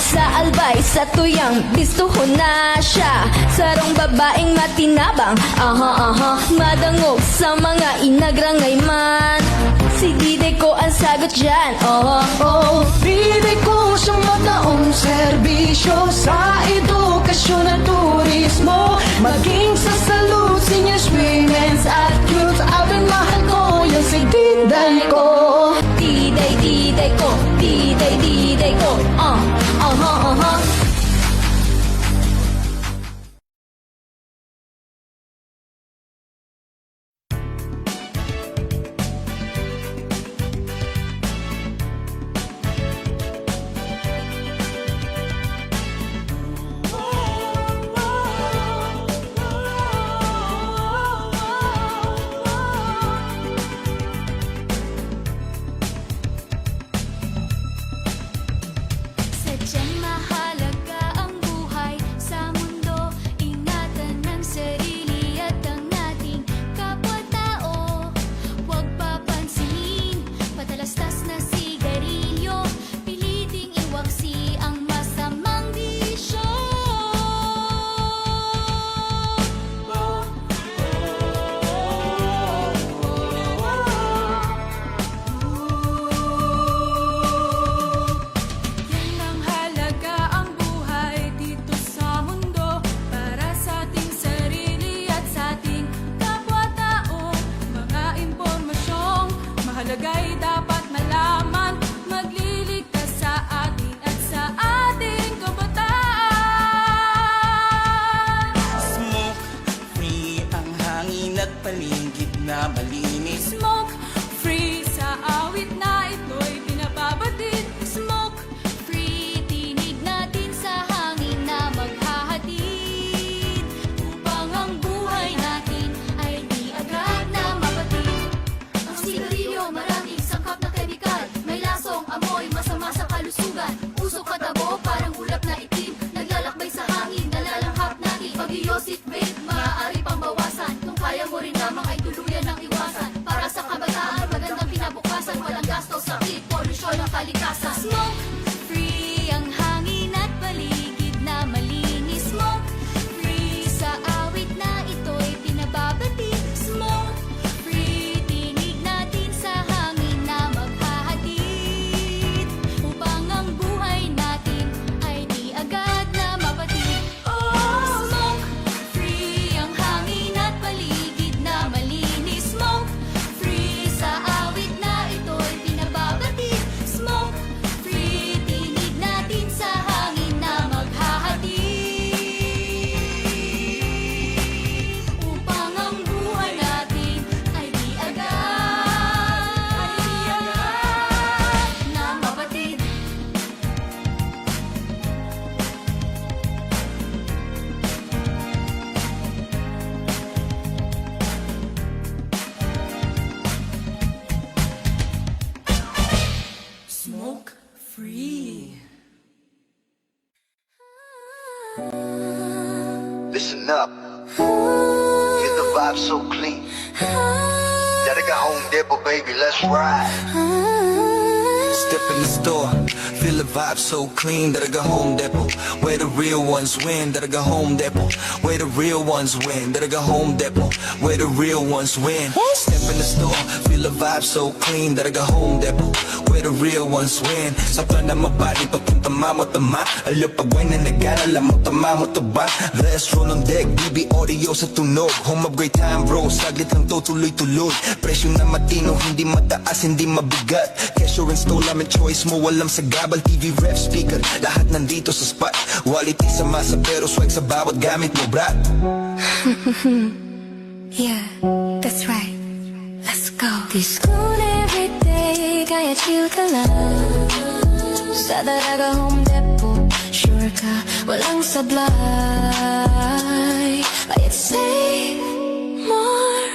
Sa albay, sa tuyang, bisto ko na siya. Sarong babaeng matinabang, madangog sa mga inagrangay man. Si Diday ko ang sagot dyan, Bibig ko siyang mataong serbisyo sa edukasyon at turismo. Maging sa salud, seniors, women's at youth. Abing mahal ko yung si Diday ko. Diday, Diday ko, Diday, Diday ko, Sadyang mahalaga ang buhay sa mundo. Ingatan ang sarili at ang ating kapwa-tao. Huwag papansinin, patalastas na sigarilyo. Piliting iwaksi ang masamang bisyo. Yan ang halaga ang buhay dito sa mundo. Para sa ating sarili at sa ating kapwa-tao. Mga impormasyong mahalaga'y dapat malaman. Magliligtas sa atin at sa ating kabataan. Smoke free ang hangin at paligid na malinis. Smoke free sa awit na ito'y pinababatid. Smoke free, tinig natin sa hangin na maghahatid. Upang ang buhay natin ay di agad na mapatid. Ang sigarilyo maraming sangkap na kemikal. May lasong amoy masama sa kalusugan. Usok at tabo parang ulap na itim. Naglalakbay sa hangin, nalalanghap natin. Pag-iosip vape, maaari pang bawasan. Kung kaya mo rin lamang ay tuluyan ng iwasan. Para sa kabataan, magandang kinabukasan. Walang gasto, sakit, polusyon ang kalikasan. Smoke free ang hangin at paligid na malinis. Smoke free sa awit na ito'y pinababatid. Smoke free, tinig natin sa hangin na maghahatid. Upang ang buhay natin ay di agad na mapatid. Smoke free ang hangin at paligid na malinis. Smoke free sa awit na ito'y pinababatid. Smoke free, tinig natin sa hangin na maghahatid. Upang ang buhay natin ay di agad na mapatid. Smoke free. Listen up. Get the vibe so clean. Gotta go home, Dipper, baby, let's ride. Step in the store, feel the vibe so clean that I go home depot. Where the real ones win, that I go home depot. Where the real ones win, that I go home depot. Where the real ones win. Step in the store, feel the vibe so clean that I go home depot. Where the real ones win. Sa plan na mabali, papunta mamo-tama. Alo pag-wine na nag-alala mo, tama mo to ba? Let's roll on deck, BB audio sa tunog. Home of great time bro, saglit lang to tuloy-tuloy. Presyo na matino, hindi mataas, hindi mabigat. Cash or install, namin choice mo, walang sagabal. TV, ref, speaker, lahat nandito sa spot. Quality sa masa pero swag sa bawat gamit mo, brat. Yeah, that's right. Let's go. Discount every day, kaya chill ka lang. Sa Daraga Home Depot, sure ka, walang sablay. Bayad save, more,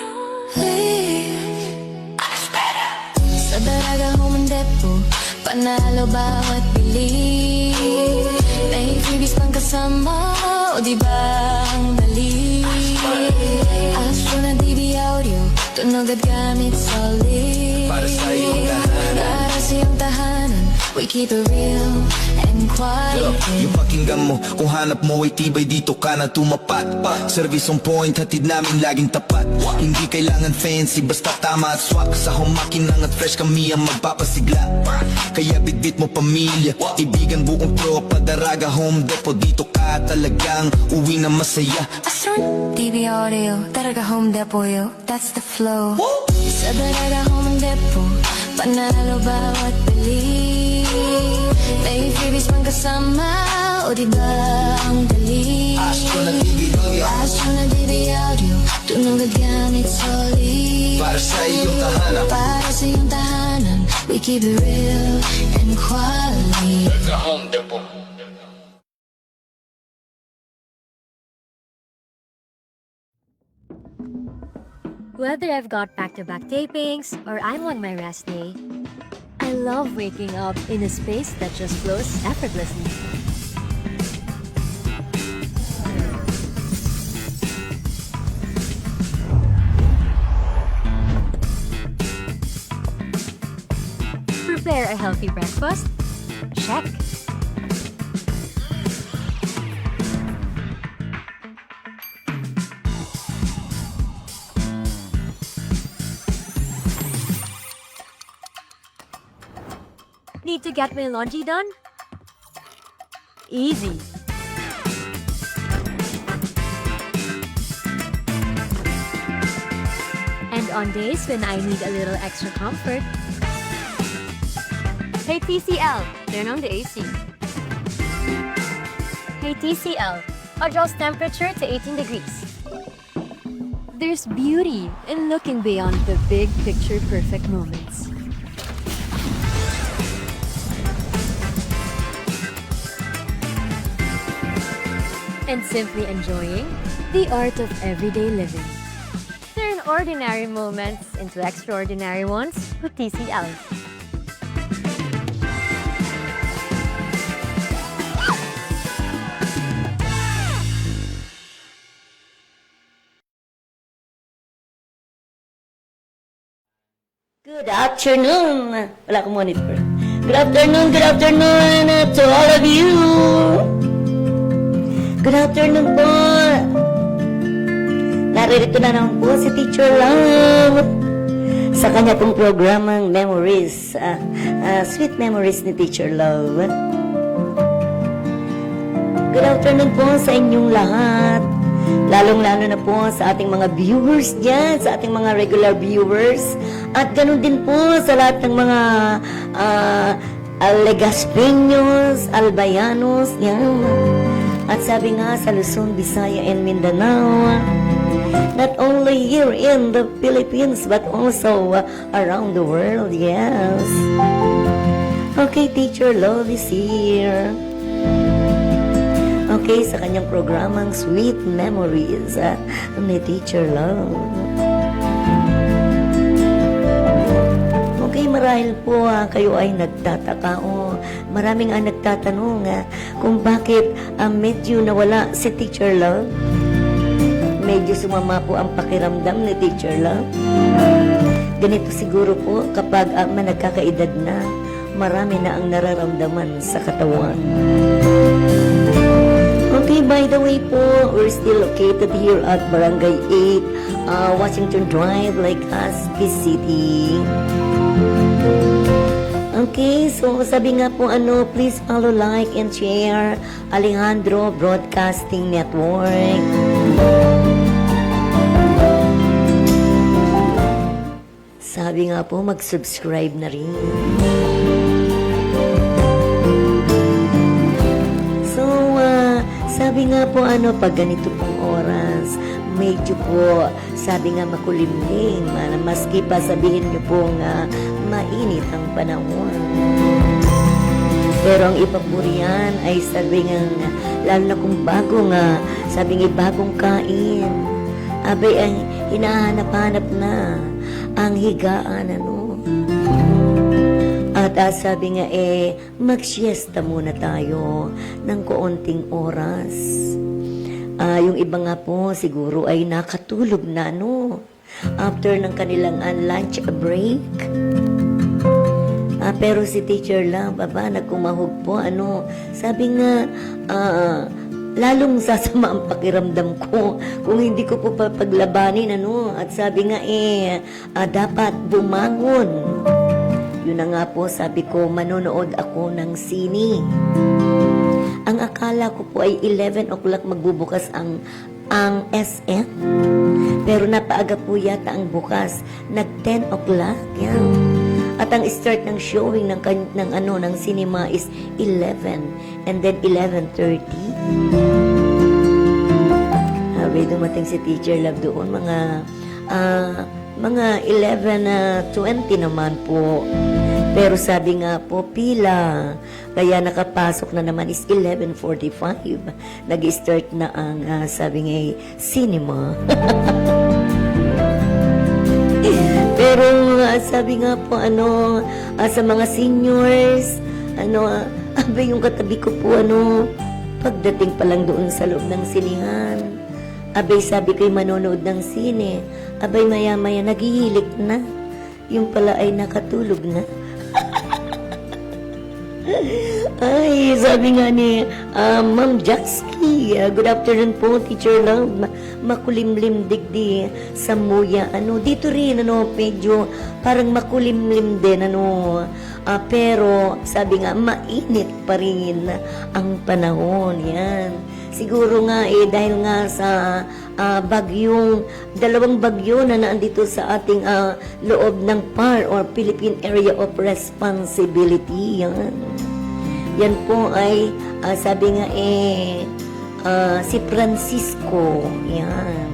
live. Alles better. Sa Daraga Home Depot, panalo bawat bili. May freebies pang kasama, o diba ang dali? Astro na DB audio, tunog at gamit solid. Para sa iyong tahanan, para sa iyong tahanan, We keep it real and quiet. Yung pakinggan mo, kung hanap mo ay tibay dito ka na tumapat. Service on point, hatid namin laging tapat. Hindi kailangan fancy, basta tama at swak. Sa humakinang at fresh kami ang magpapasigla. Kaya bitbit mo pamilya, ibigan buong tropa. Daraga Home Depot, dito ka talagang uwi na masaya. DB Audio, Daraga Home Depot, yo, that's the flow. Sa Daraga Home Depot, panalo bawat bili. May freebies pang kasama, o diba ang dali? Astro na DB Audio, Astro na DB Audio, tunog at gamit solid. para sa iyong tahanan. Para sa iyong tahanan, we keep it real and quality. Daraga Home Depot. Whether I've got back-to-back tapings or I'm on my rest day, I love waking up in a space that just flows effortlessly. Prepare a healthy breakfast? Check. Need to get my laundry done? Easy. And on days when I need a little extra comfort, hey TCL, turn on the AC. Hey TCL, adjust temperature to 18 degrees. There's beauty in looking beyond the big picture perfect moments. And simply enjoying the art of everyday living. Turn ordinary moments into extraordinary ones with TCL. Good afternoon. Wala akong monitor. Good afternoon to all of you. Good afternoon po. Naririto na naman po si Teacher Love sa kanya pong programang Memories. Sweet Memories ni Teacher Love. Good afternoon po sa inyong lahat. Lalong-lalo na po sa ating mga viewers dyan, sa ating mga regular viewers. At ganun din po sa lahat ng mga Legaspeños, Albayanos, yan. At sabi nga sa Luzon, Visaya, and Mindanao, not only here in the Philippines, but also around the world, yes. Okay, Teacher Love is here. Okay, sa kanyang programang Sweet Memories ni Teacher Love. Okay, marahil po kayo ay nagtataka o maraming nagtatanong kung bakit medyo nawala si Teacher Love. Medyo sumama po ang pakiramdam ni Teacher Love. Ganito siguro po kapag nagkakaedad na, marami na ang nararamdaman sa katawan. Okay, by the way po, we're still located here at Barangay 8, Washington Drive, Legazpi City. Okay, so sabi nga po please follow, like, and share Alejandro Broadcasting Network. Sabi nga po, mag-subscribe na rin. Sabi nga po pag ganito pong oras, medyo po, sabi nga makulimlim, maski pa sabihin nyo pong mainit ang panahon. Pero ang iba po riyan ay sabi nga, lalo na kung bago nga, sabi nga bagong kain, abay ay hinahanap-hanap na ang higaan, At sabi nga mag-siesta muna tayo ng kaunting oras. Yung iba nga po siguro ay nakatulog na after ng kanilang lunch break. Pero si Teacher Love, nagkumahog po, sabi nga, lalong sasama ang pakiramdam ko kung hindi ko po papaglabanin, at sabi nga, dapat bumangon. Yun na nga po, sabi ko, manonood ako ng sine. Ang akala ko po ay 11 o'clock magbubukas ang SM. Pero napaaga po yata ang bukas. Nag 10 o'clock. Yan. At ang start ng showing ng cinema is 11. And then 11:30. Habang dumating si Teacher Love doon, mga 11:20 naman po. Pero sabi nga po, pila. Kaya nakapasok na naman is 11:45. Nag-start na ang, sabi nga, cinema. Pero sabi nga po, sa mga seniors, abay yung katabi ko po, pagdating pa lang doon sa loob ng sinihan, abay sabi ko'y manonood ng sine, abay maya-maya naghihilik na. Yung pala ay nakatulog na. Ay, sabi nga ni Ma'am Jaxki, good afternoon po, Teacher Love. Makulimlim digdi sa muya. Dito rin, medyo parang makulimlim din, pero sabi nga, mainit pa rin ang panahon. Yan. Siguro nga, dahil nga sa dalawang bagyo na naandito sa ating loob ng PAR or Philippine Area of Responsibility. Yan po ay, sabi nga si Francisco. Yan.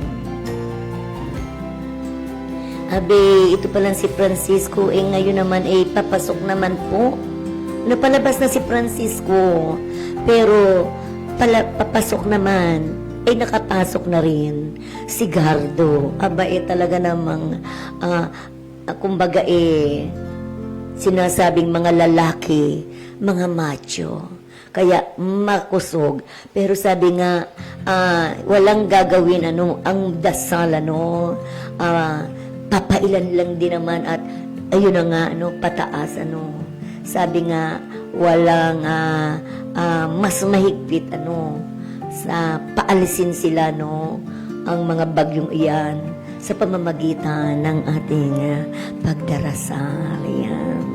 Abe, ito palang si Francisco, ngayon naman papasok naman po. Napalabas na si Francisco, pero papasok naman, nakapasok na rin si Gardo. Aba, talaga namang, kumbaga sinasabing mga lalaki, mga macho. Kaya makusog. Pero sabi nga, walang gagawin, ang dasal, papailan lang din naman at ayun na nga, pataas, sabi nga, walang mas mahigpit, sa paalisin sila, ang mga bagyong iyan sa pamamagitan ng ating pagdarasal. Yan.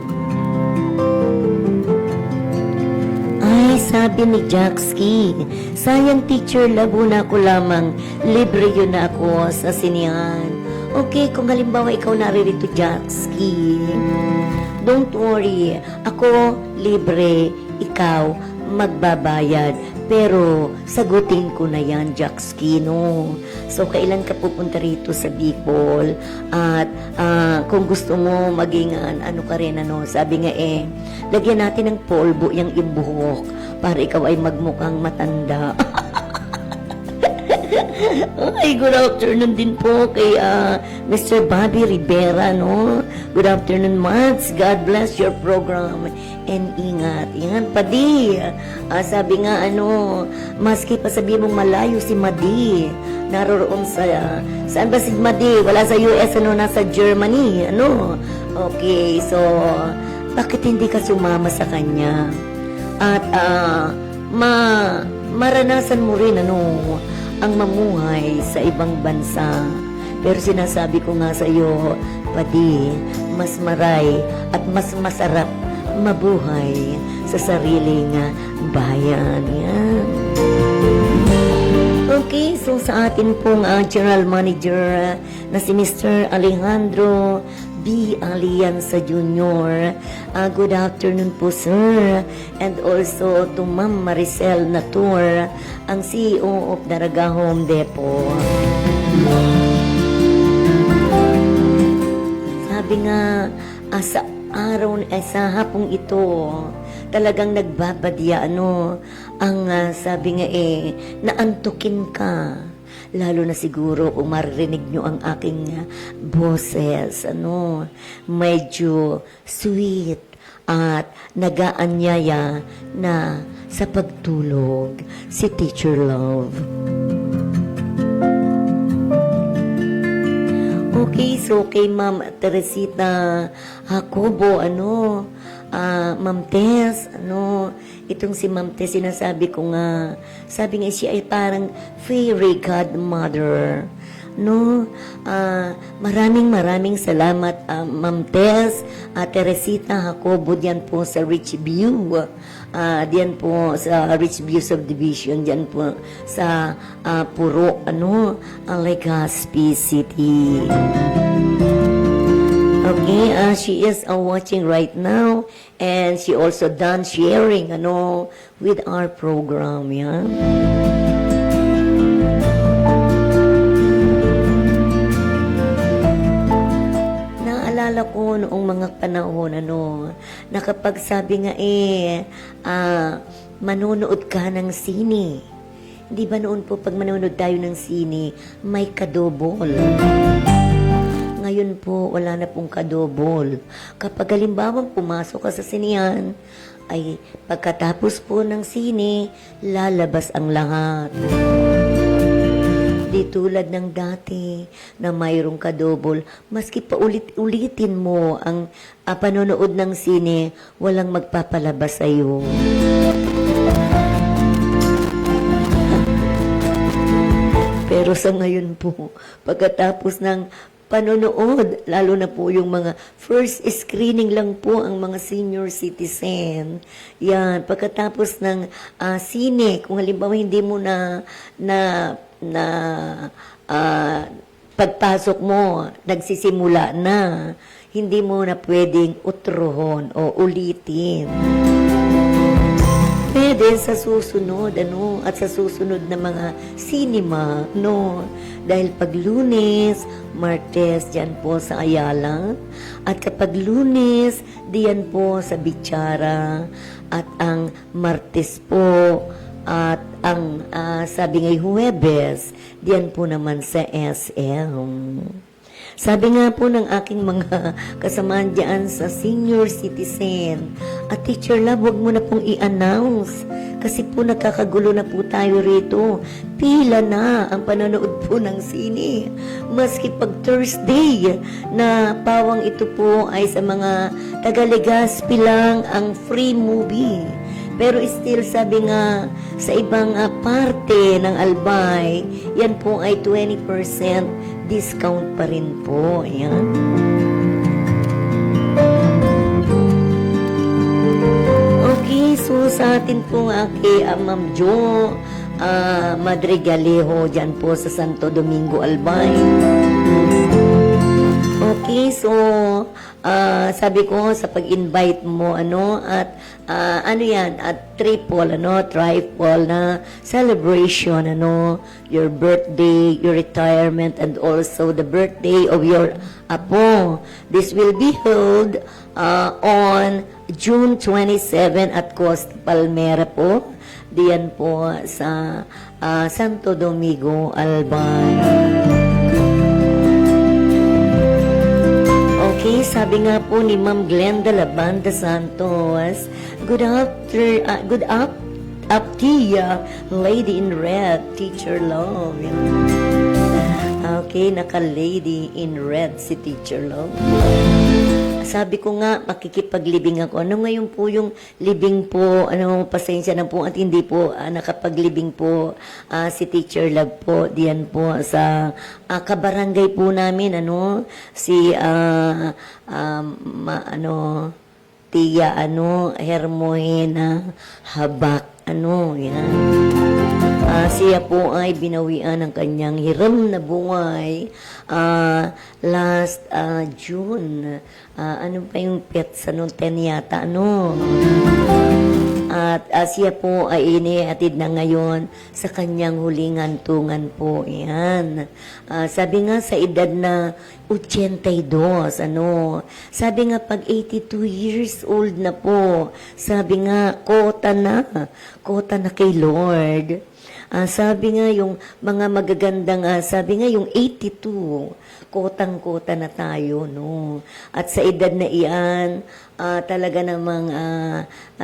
Ay, sabi ni Jaxki, sayang Teacher Love, na ako lamang, libre yun na ako sa sinihan. Okay, kung halimbawa ikaw naririto, Jaxki, don't worry, ako libre, ikaw magbabayad. Pero sagutin ko na yan, Jaxki, So, kailan ka pupunta rito sa Bicol? At kung gusto mo maging ka rin, sabi nga lagyan natin ng polvo yung ibuhok para ikaw ay magmukhang matanda. Ay, good afternoon din po kay Mr. Bobby Rivera, Good afternoon, Mads. God bless your program and ingat. Yan, Padi. Sabi nga, maski pa sabihin mong malayo si Madi, naroroon saan ba si Madi? Wala sa US, nasa Germany, Okay, so, bakit hindi ka sumama sa kanya? At, maranasan mo rin, ang mamuhay sa ibang bansa. Pero sinasabi ko nga sa iyo, Padi, mas maray at mas masarap mabuhay sa sariling bayan. Yan. Okay, so sa atin pong General Manager na si Mr. Alejandro B. Alianza Jr. Good afternoon po, sir. And also to Ma'am Maricel Natur, ang CEO of Daraga Home Depot. Sabi nga, sa sa hapong ito, talagang nagbabadya, ang sabi nga naantukin ka. Lalo na siguro kung maririnig nyo ang aking boses, medyo sweet at nagaanyaya na sa pagtulog si Teacher Love. Okay, so kay Ma'am Teresita Jacobo, Ma'am Tess, itong si Ma'am Tess, sinasabi ko nga, sabi nga siya ay parang fairy godmother. Maraming salamat, Ma'am Tess, Teresita Jacobo, diyan po sa Rich View, diyan po sa Rich View Subdivision, diyan po sa Puro, Legazpi City. Okay, she is watching right now, and she also done sharing, with our program, yan. Naalala ko noong mga panahon, na kapag sabi nga manonood ka ng sine. Di ba noon po pag manonood tayo ng sine, may kadobol. Ngayon po, wala na pong kadobol. Kapag halimbawa pumasok ka sa sinihan, ay pagkatapos po ng sine, lalabas ang lahat. Di tulad ng dati na mayroong kadobol, maski pa ulitin mo ang panonood ng sine, walang magpapalabas sa'yo. Pero sa ngayon po, pagkatapos ng panonood, lalo na po yung mga first screening lang po ang mga senior citizen. Yan, pagkatapos ng sine, kung halimbawa hindi mo pagpasok mo, nagsisimula na, hindi mo na pwedeng utruhon o ulitin. Pwede sa susunod, at sa susunod na mga cinema, Dahil pag Lunes, Martes, diyan po sa Ayala. At kapag Lunes, diyan po sa Bichara. At ang Martes po, at ang sabi ngay Huwebes, diyan po naman sa SM. Sabi nga po ng aking mga kasamaan dyan sa senior citizen, Teacher Love, wag mo na pong i-announce. Kasi po nakakagulo na po tayo rito. Pila na ang panonood po ng sine. Maski pag Thursday na pawang ito po ay sa mga taga-Legazpi lang ang free movie. Pero still, sabi nga, sa ibang parte ng Albay, yan po ay 20% discount pa rin po. Ayan. Okay, so sa atin po kay Ma'am Jo Madrigalejo, dyan po sa Santo Domingo, Albay. Okay, so sabi ko sa pag-invite mo at triple na celebration, your birthday, your retirement, and also the birthday of your apo. This will be held on June 27 at Costa Palmera po, diyan po sa Santo Domingo, Albay. Okay, sabi nga po ni Ma'am Glenda Labanda Santos, good afternoon, Lady in Red, Teacher Love. Okay, naka-Lady in Red si Teacher Love. Sabi ko nga, makikipaglibing ako. Ngayon po yung libing po, pasensya na po at hindi po nakapaglibing po si Teacher Love po, diyan po sa kabarangay po namin, si Tia, Hermohena Habak, yan. Siya po ay binawian ng kanyang hiram na buhay last June. Ano pa yung petsa noon? 10 yata, At siya po ay inihatid na ngayon sa kanyang huling hantungan po. Yan. Sabi nga sa edad na 82, Sabi nga pag 82 years old na po, sabi nga kota na kay Lord. Sabi nga yung mga magagandang, sabi nga yung 82, kotang-kota na tayo, At sa edad na iyan, talaga namang,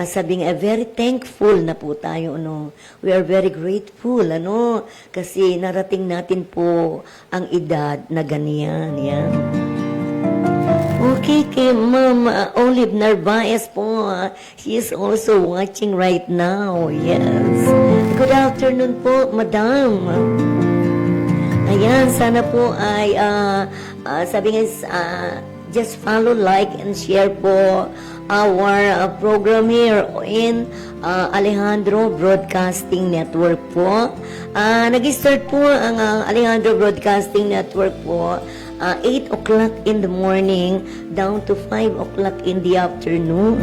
sabi nga, very thankful na po tayo, We are very grateful, Kasi narating natin po ang edad na ganyan, yan. Okay, kay Ma'am Olive Narvaez po. She is also watching right now. Yes. Good afternoon po, Madam. Ayan, sana po ay, sabi nga, just follow, like, and share po our program here in Alejandro Broadcasting Network po. Nag-start po ang Alejandro Broadcasting Network po 8 o'clock in the morning down to 5 o'clock in the afternoon.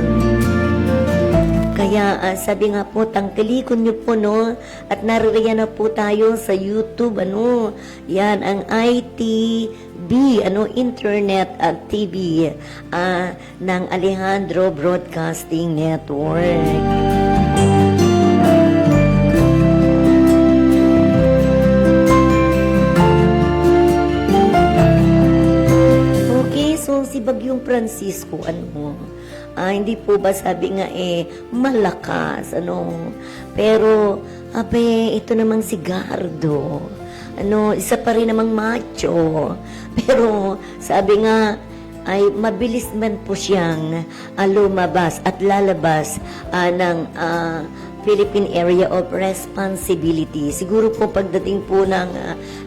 Kaya sabi nga po, tangkilikon niyo po, no? At naririyan na po tayo sa YouTube, ano? Yan, ang ITV, ano? Internet at TV ng Alejandro Broadcasting Network. Okay, so si Bagyong Francisco, ano? Hindi po ba sabi nga malakas, ano? Pero, ito namang si Gardo. Ano, isa pa rin namang macho. Pero, sabi nga, ay mabilis man po siyang lumabas at lalabas ng Philippine Area of Responsibility. Siguro po pagdating po ng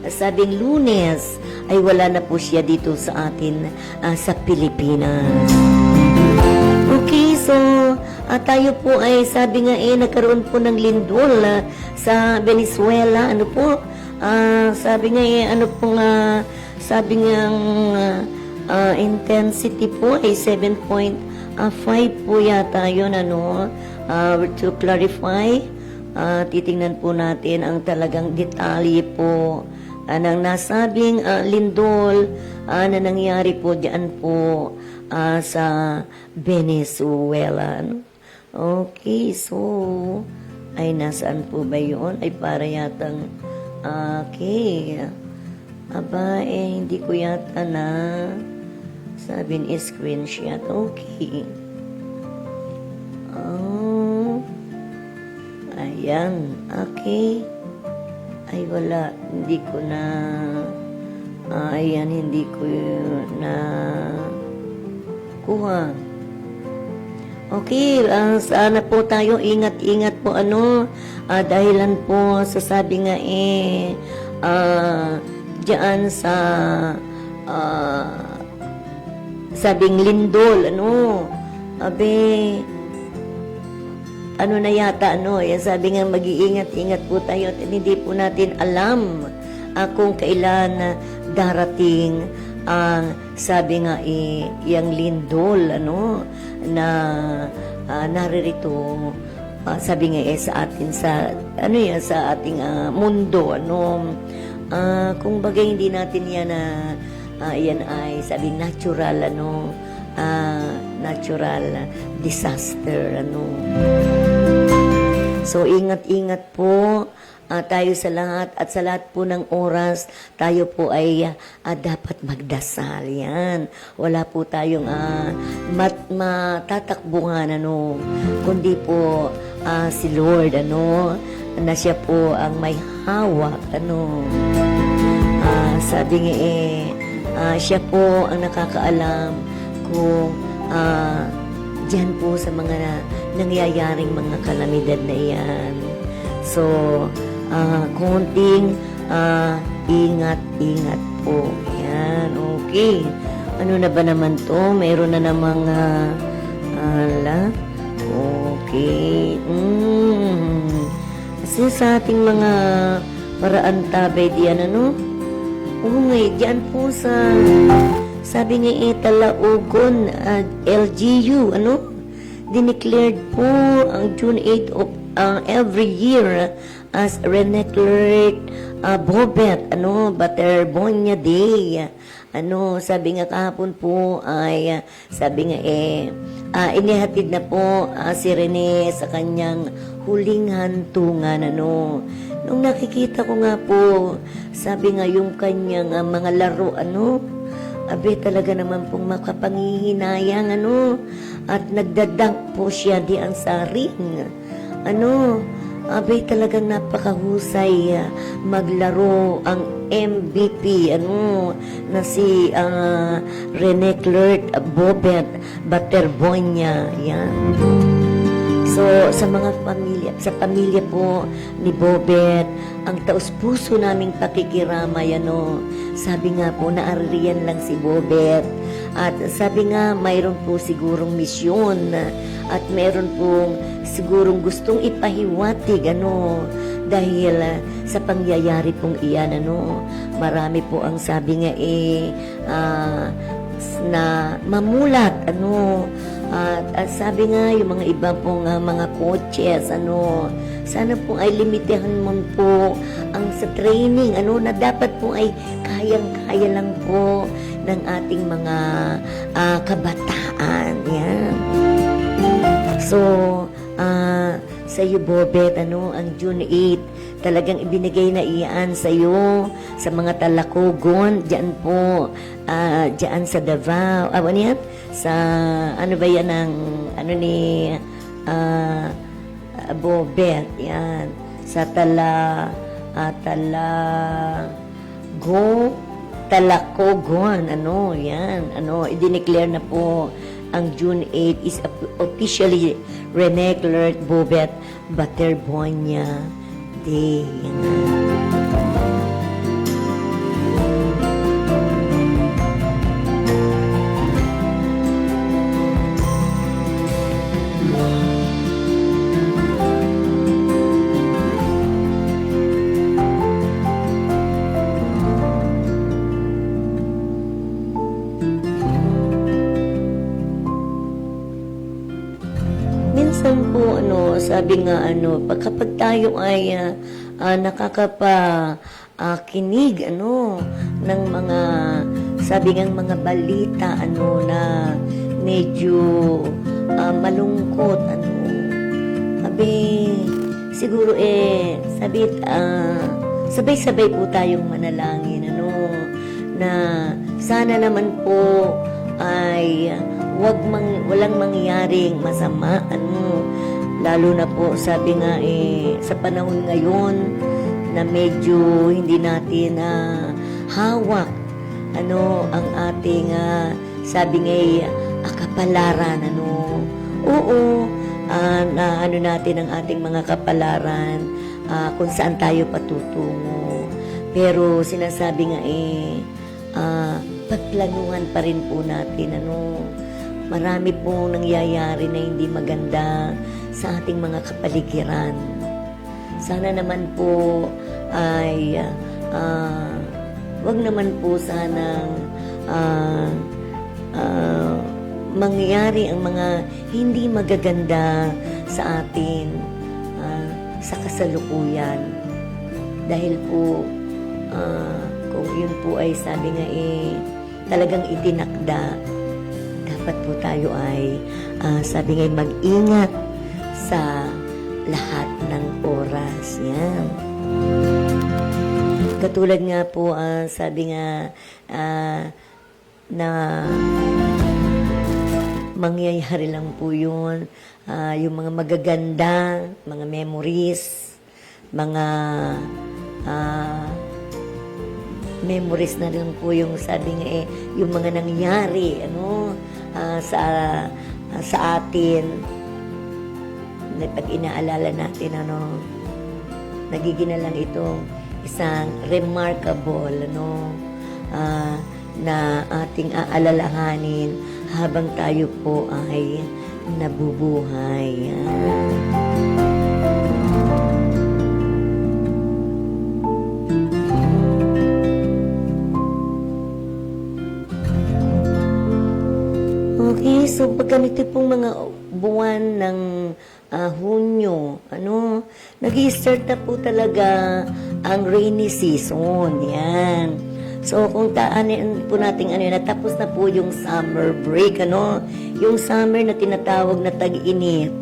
sabing Lunes, ay wala na po siya dito sa atin sa Pilipinas. Okay, so tayo po ay sabi nga nagkaroon po ng lindol sa Venezuela. Ano po? Sabi nga ano po nga, sabi nga intensity po ay 7.5 po yata yun, ano. To clarify, titingnan po natin ang talagang detalye po ng nasabing lindol na nangyari po diyan po sa Venezuela. Okay, so ay nasaan po ba yun? Ay para yatang okay. Aba, hindi ko yata na sabi ni screenshot. Okay. Ayan. Okay. Ay wala. Hindi ko na ayan, hindi ko na kuha. Okay, sana po tayo ingat-ingat po, ano, dahilan po sa sabi nga diyan sa sabing lindol, ano, ano na yata, ano, sabi nga mag-iingat-ingat po tayo at hindi po natin alam kung kailan darating ang sabi nga yung lindol, ano, na naririto sabi nga sa atin sa ano yan, sa ating mundo, ano, kung bagay hindi natin yan yan ay sabi natural, ano, natural disaster, ano. So ingat-ingat po tayo sa lahat at sa lahat po ng oras tayo po ay dapat magdasal, yan. Wala po tayong matatakbuhan, ano, kundi po si Lord, ano, na siya po ang may hawak, ano. Sabi nga siya po ang nakakaalam kung diyan po sa mga nangyayaring mga kalamidad na yan. So, konting ingat-ingat po. Yan, okay. Ano na ba naman to? Mayroon na namang okay. Kasi sa ating mga paraan tabay diyan, ano? Okay, diyan po sa sabi nga Talaugon LGU, ano? Dineclared po ang June 8 of every year as Reneclerate Bobet, ano, Baterbonia Day. Ano, sabi nga kahapon po ay sabi nga inihatid na po si Rene sa kanyang huling hantungan, ano. Nung nakikita ko nga po, sabi nga yung kanyang mga laro, ano, talaga naman pong makapangihinayang, ano, at nagdadank po siya diyan sa ring. Ano, abay talagang napakahusay maglaro ang MVP na si Rene Clerc Bobet Baterbonia. Yan. So, sa pamilya po ni Bobet, ang taus-puso naming pakikiramay, sabi nga po, naaririyan lang si Bobet. At sabi nga, mayroon po sigurong misyon at mayroon pong sigurong gustong ipahiwatig, dahil sa pangyayari pong iyan, marami po ang sabi nga na mamulat, at sabi nga, yung mga iba pong mga coaches, sana po ay limitahan mo po ang sa training, na dapat po ay kayang-kaya lang po ng ating mga kabataan. Yan. So, sa iyo, Bobet, ang June 8, talagang ibinigay na iyan sa iyo, sa mga Talacogon, diyan po, diyan sa Davao. Ano yan? Sa, ano ba yan ang, Bobet, yan. Sa Talacogon, yan. Idineclare na po ang June 8 is officially Rene Clerc Bobet Baterbonia Day. Minsan po, sabi nga, kapag tayo ay nakakapakinig, ng mga, sabi nga, mga balita, na medyo malungkot, siguro sabay-sabay po tayong manalangin, na sana naman po ay walang mangyaring masama, lalo na po, sabi nga sa panahon ngayon na medyo hindi natin hawak ang ating sabi nga kapalaran, oo, na natin ang ating mga kapalaran, kung saan tayo patutungo, pero sinasabi nga pagplanuhan pa rin po natin, marami pong nangyayari na hindi maganda sa ating mga kapaligiran. Sana naman po ay wag naman po sanang mangyayari ang mga hindi magaganda sa atin sa kasalukuyan. Dahil po kung yun po ay sabi nga talagang itinakda, dapat po tayo ay sabi nga mag-ingat sa lahat ng oras. Yan. Katulad nga po, sabi nga na mangyayari lang po yun, yung mga magaganda, mga memories, mga memories na rin po yung sabi nga yung mga nangyari sa atin, na pag inaalala natin nagiging na lang itong isang remarkable na ating aalalahanin habang tayo po ay nabubuhay. Okay, so pag ganito pong mga buwan ng Hunyo, nag-i-start na po talaga ang rainy season. Yan. So, kung taanin po natin natapos na po yung summer break, yung summer na tinatawag na tag-init.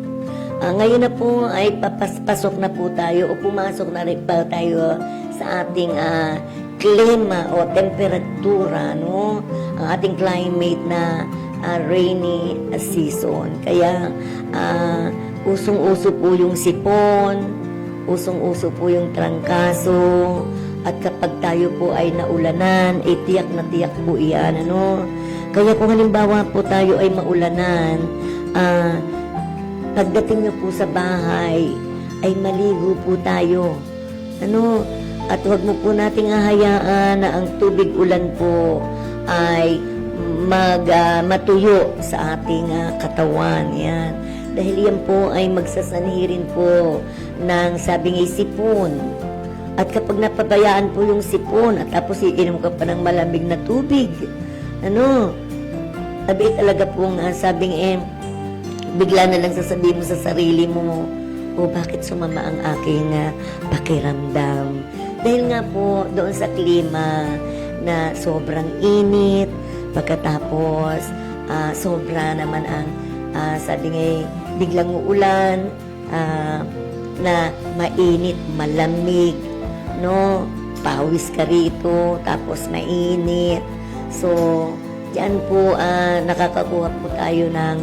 Ngayon na po ay papasok na po tayo o pumasok na rin pa tayo sa ating klima o temperatura, ang ating climate na rainy season. Kaya usong-uso po yung sipon, usong-uso po yung trangkaso, at kapag tayo po ay naulanan, tiyak na tiyak po iyan, ano. Kaya kung halimbawa po tayo ay maulanan, pagdating nyo po sa bahay, ay maligo po tayo, ano. At huwag mo po nating hahayaan na ang tubig ulan po ay matuyo sa ating katawan. Yan. Dahil yan po ay magsasanhi rin po ng sabi ng sipon. At kapag napabayaan po yung sipon at tapos iinom ka pa ng malamig na tubig, ano, sabi talaga pong sabing bigla na lang sasabihin mo sa sarili mo, bakit sumama ang aking pakiramdam? Dahil nga po doon sa klima na sobrang init, pagkatapos sobra naman ang sabi nga biglang uulan, na mainit, malamig, no? Pawis ka rito, tapos mainit. So, yan po, nakakakuha po tayo ng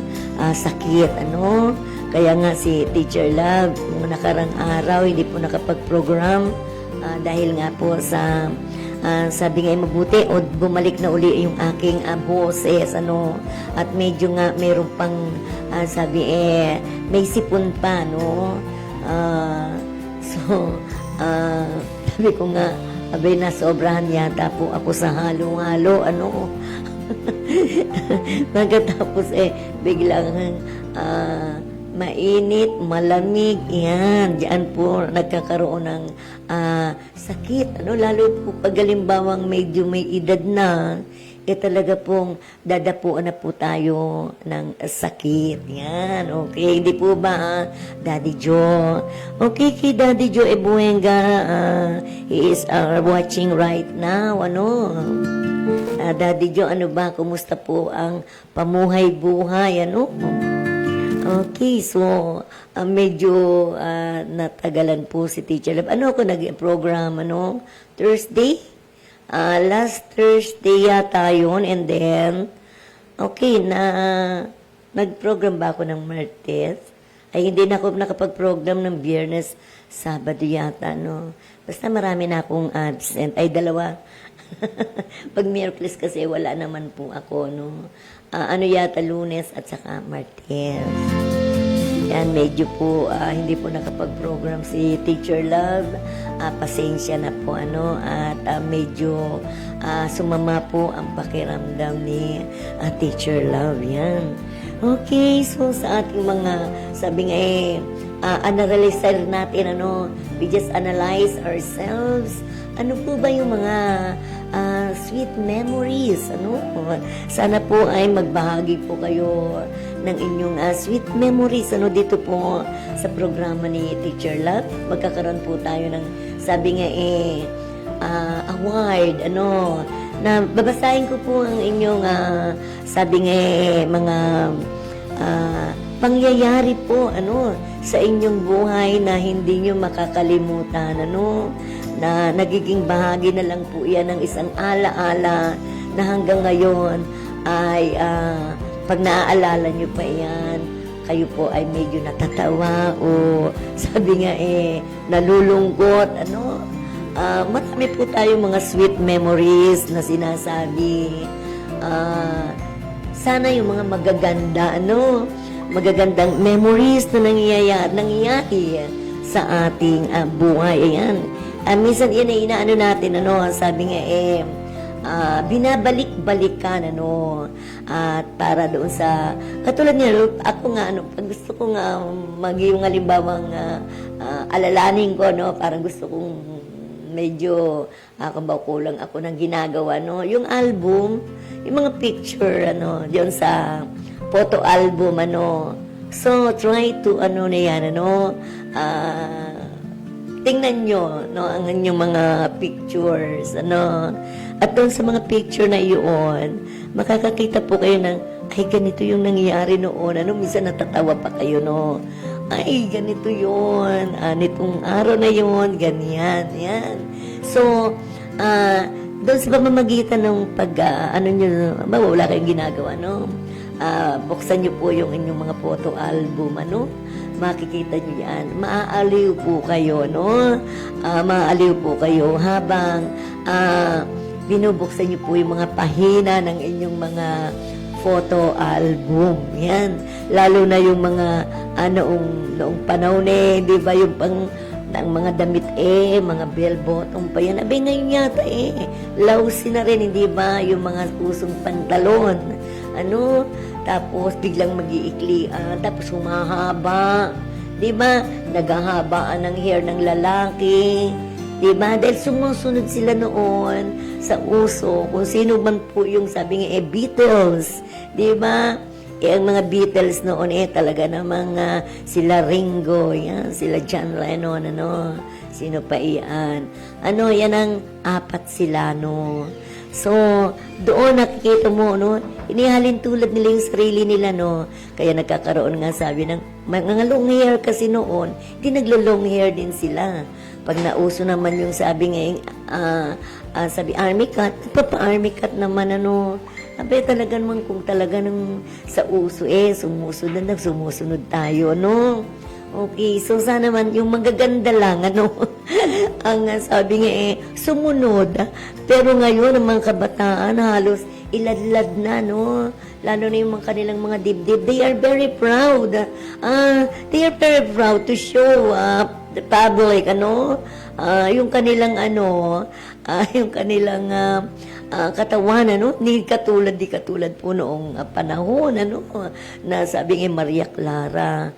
sakit, ano? Kaya nga si Teacher Love, nung nakarang araw, hindi po nakapag-program dahil nga po sa sabi nga mabuti o bumalik na uli yung aking boses, ano, at medyo nga meron pang sabi may sipon pa, no. So sabi ko nga, abay nasobrahan yata po ako sa halo-halo, ano. Pagkatapos biglang mainit, malamig, yan, diyan po nagkakaroon ng sakit, ano, lalo po pag halimbawang medyo may edad na, talaga pong dadapuan na po tayo ng sakit, yan, okay, hindi po ba, Daddy Joe? Okay, kay Daddy Joe Ebuenga, he is watching right now, ano, Daddy Joe, ano ba, kumusta po ang pamuhay-buhay, ano? Okay, so medyo natagalan po si Teacher Love. Ano ako nag-program, ano? Thursday? Last Thursday yata yun, and then, okay, nag-program ba ako ng Martes? Ay, hindi na ako nakapag-program ng Biyernes, Sabado yata, no? Basta marami na akong absent. Ay, dalawa. Pag Miyerkules kasi wala naman po ako, no? Ano yata, Lunes at saka Martes. Yan, medyo po hindi po nakapag-program si Teacher Love. Pasensya na po, ano, at medyo sumama po ang pakiramdam ni Teacher Love. Yan. Okay, so sa ating mga, sabi nga analyze natin, ano, we just analyze ourselves. Ano po ba yung mga sweet memories, ano? Sana po ay magbahagi po kayo ng inyong sweet memories, ano, dito po sa programa ni Teacher Love. Magkakaroon po tayo ng, sabi nga award, ano, na babasahin ko po ang inyong, sabi nga mga pangyayari po, ano, sa inyong buhay na hindi nyo makakalimutan, ano, na nagiging bahagi na lang po yan ng isang alaala na hanggang ngayon ay pag naaalala nyo pa yan, kayo po ay medyo natatawa o sabi nga nalulungkot, ano. Marami po tayong mga sweet memories na sinasabi. Sana yung mga magaganda, ano, magagandang memories na nangyayari sa ating buhay. Ayan. Minsan yan ay inaano natin, ano, sabi nga binabalik-balikan, ano, at para doon sa, katulad niya, ako nga, ano, pag gusto ko nga yung halimbawang alalaning ko, no, parang gusto kong medyo, kulang ako ng ginagawa, no, yung album, yung mga picture, ano, diyon sa photo album, ano, so, try to, ano na yan, ano, tingnan nyo, no, ang inyong mga pictures, ano. At doon sa mga picture na iyon, makakakita po kayo ng, ay, ganito yung nangyayari noon. Ano, minsan natatawa pa kayo, no. Ay, ganito yun. Nitong araw na yun, ganyan, yan. So, doon sa pamamagitan ng ano nyo, wala kayong ginagawa, no. Buksan nyo po yung inyong mga photo album, ano. makikita nyo yan. Maaaliw po kayo, no? Maaaliw po kayo habang binubuksan nyo po yung mga pahina ng inyong mga photo album. Yan. Lalo na yung mga noong panahon di ba, yung pang ng mga damit mga bell bottom pa yan. Abay ngayon yata lousy na rin, hindi ba? Yung mga usong pantalon. Tapos biglang mag-iiklian, tapos humahaba. Di ba? Naghahabaan ng hair ng lalaki. Di ba? Dahil sumusunod sila noon sa uso, kung sino man po yung sabi nga Beatles. Di ba? Ang mga Beatles noon talaga namang sila Ringo, yan, sila John Lennon, sino pa iyan. Yan ang 4 sila, no? So, doon nakikita mo, inihalin tulad nila yung sarili nila, Kaya nagkakaroon nga sabi ng mga long hair kasi noon, hindi naglo-long hair din sila. Pag nauso naman yung sabi nga, sabi army cut, nagpapa-army cut naman, Abay talaga naman kung talaga nang sa uso sumusunod tayo, Okay, so sana man yung magaganda lang, ang sabi nga sumunod. Pero ngayon, ang mga kabataan halos iladlad na, Lalo na yung mga kanilang mga dibdib. They are very proud. They are very proud to show the public, yung kanilang yung kanilang katawan, di katulad po noong panahon, na sabi nga Maria Clara,